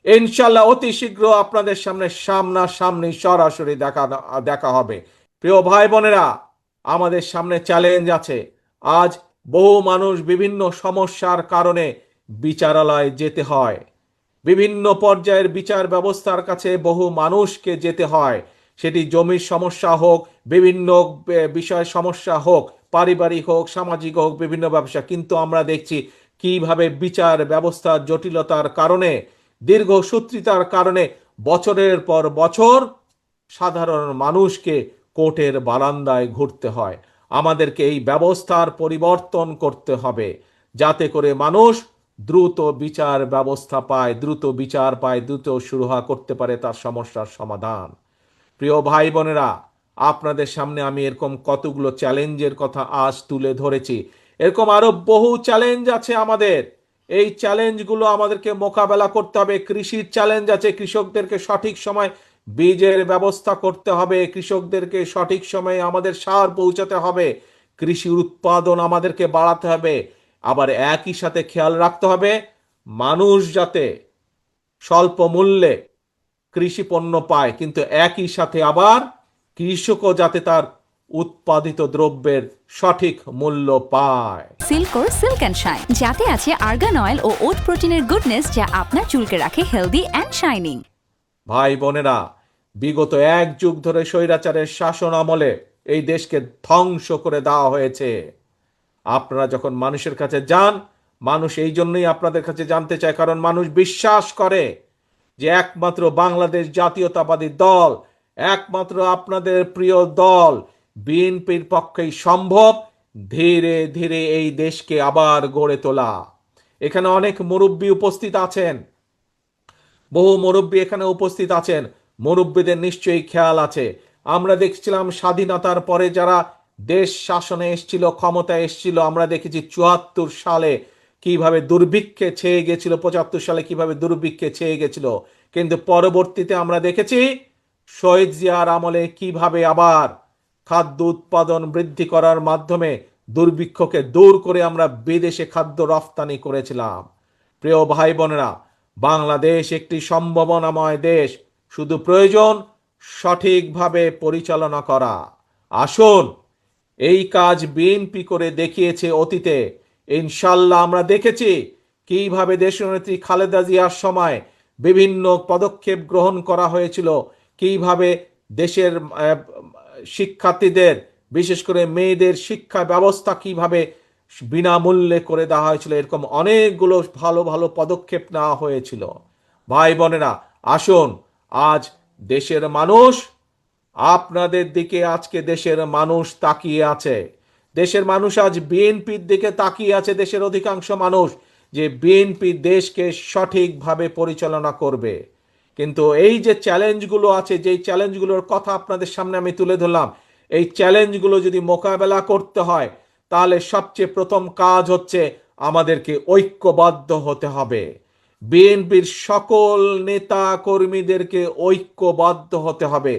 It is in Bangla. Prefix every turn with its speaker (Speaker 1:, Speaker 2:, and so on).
Speaker 1: ইনশাল্লাহ অতি শীঘ্র আপনাদের সামনে সামনাসামনি সরাসরি দেখা দেখা হবে। প্রিয় ভাই বোনেরা, আমাদের সামনে চ্যালেঞ্জ আছে। আজ বহু মানুষ বিভিন্ন সমস্যার কারণে বিচারালয়ে যেতে হয়। বিভিন্ন পর্যায়ের বিচার ব্যবস্থার কাছে বহু মানুষকে যেতে হয়। সেটি জমির সমস্যা হোক, বিভিন্ন বিষয় সমস্যা হোক, পারিবারিক হোক, সামাজিক হোক, বিভিন্ন ব্যবসা। কিন্তু আমরা দেখছি কিভাবে বিচার ব্যবস্থার জটিলতার কারণে, দীর্ঘসূত্রিতার কারণে বছরের পর বছর সাধারণ মানুষকে কোর্টের বারান্দায় ঘুরতে হয়। আমাদেরকে এই ব্যবস্থার পরিবর্তন করতে হবে, যাতে করে মানুষ দ্রুত বিচার ব্যবস্থা পায়, দ্রুত বিচার পায়, দ্রুত সুরাহা করতে পারে তার সমস্যার সমাধান। প্রিয় ভাই বোনেরা, আপনাদের সামনে আমি এরকম কতগুলো চ্যালেঞ্জের কথা আজ তুলে ধরেছি। এরকম আরো বহু চ্যালেঞ্জ আছে আমাদের। এই চ্যালেঞ্জগুলো আমাদেরকে মোকাবেলা করতে হবে। কৃষির চ্যালেঞ্জ আছে, কৃষকদেরকে সঠিক সময় বীজের ব্যবস্থা করতে হবে, কৃষকদেরকে সঠিক সময়ে আমাদের সার পৌঁছাতে হবে, কৃষির উৎপাদন আমাদেরকে বাড়াতে হবে। আবার একই সাথে খেয়াল রাখতে হবে মানুষ যাতে স্বল্প মূল্যে কৃষি পণ্য পায়, কিন্তু একই সাথে আবার কৃষকও যাতে তার উৎপাদিত দ্রব্যের সঠিক মূল্য পায়।
Speaker 2: সিল্কোর সিল্ক অ্যান্ড শাইন, যাতে আছে আর্গান অয়েল ও ওট প্রোটিনের গুডনেস, যা আপনার চুলকে রাখে হেলদি অ্যান্ড শাইনিং।
Speaker 1: ভাই বোনেরা, বিগত এক যুগ ধরে স্বৈরাচারের শাসন আমলে এই দেশকে ধ্বংস করে দেওয়া হয়েছে। আপনারা যখন মানুষের কাছে যান, মানুষ এই জন্যই আপনাদের কাছে জানতে চায়, কারণ মানুষ বিশ্বাস করে যে একমাত্র বাংলাদেশ জাতীয়তাবাদী দল, একমাত্র আপনাদের প্রিয় দল বিএনপির পক্ষেই সম্ভব ধীরে ধীরে এই দেশকে আবার গড়ে তোলা। এখানে অনেক মুরব্বী উপস্থিত আছেন, বহু মুরব্বী এখানে উপস্থিত আছেন। মুরব্বীদের নিশ্চয়ই খেয়াল আছে, আমরা দেখছিলাম স্বাধীনতার পরে যারা দেশ শাসনে এসছিল, ক্ষমতায় এসছিল, আমরা দেখেছি ৭৪ সালে কিভাবে দুর্ভিক্ষে ছেয়ে গেছিল, ৭৫ সালে কিভাবে দুর্ভিক্ষে ছেয়ে গেছিল। কিন্তু পরবর্তীতে আমরা দেখেছি শহীদ জিয়ার আমলে কিভাবে আবার খাদ্য উৎপাদন বৃদ্ধি করার মাধ্যমে দুর্ভিক্ষকে দূর করে আমরা বিদেশে খাদ্য রফতানি করেছিলাম। প্রিয় ভাই বোনেরা, বাংলাদেশ একটি সম্ভাবনাময় দেশ, শুধু প্রয়োজন সঠিকভাবে পরিচালনা করা। আসুন, এই কাজ বিএনপি করে দেখিয়েছে অতীতে। ইনশাল্লাহ আমরা দেখেছি কিভাবে দেশনেত্রী খালেদা জিয়ার সময় বিভিন্ন পদক্ষেপ গ্রহণ করা হয়েছিল, কিভাবে দেশের শিক্ষার্থীদের, বিশেষ করে মেয়েদের শিক্ষা ব্যবস্থা কিভাবে বিনামূল্যে করে দেওয়া হয়েছিল। এরকম অনেকগুলো ভালো ভালো পদক্ষেপ নেওয়া হয়েছিল। ভাই বোনেরা, আসুন, আজ দেশের মানুষ আপনাদের দিকে, আজকে দেশের মানুষ তাকিয়ে আছে। দেশের মানুষ আজ বিএনপির দিকে তাকিয়ে আছে, দেশের অধিকাংশ মানুষ, যে বিএনপি দেশকে সঠিকভাবে পরিচালনা করবে। কিন্তু এই যে চ্যালেঞ্জগুলো আছে, যেই চ্যালেঞ্জগুলোর কথা আপনাদের সামনে আমি তুলে ধরলাম, এই চ্যালেঞ্জগুলো যদি মোকাবেলা করতে হয়, তাহলে সবচেয়ে প্রথম কাজ হচ্ছে আমাদেরকে ঐক্যবদ্ধ হতে হবে। বিএনপির সকল নেতা কর্মীদেরকে ঐক্যবদ্ধ হতে হবে।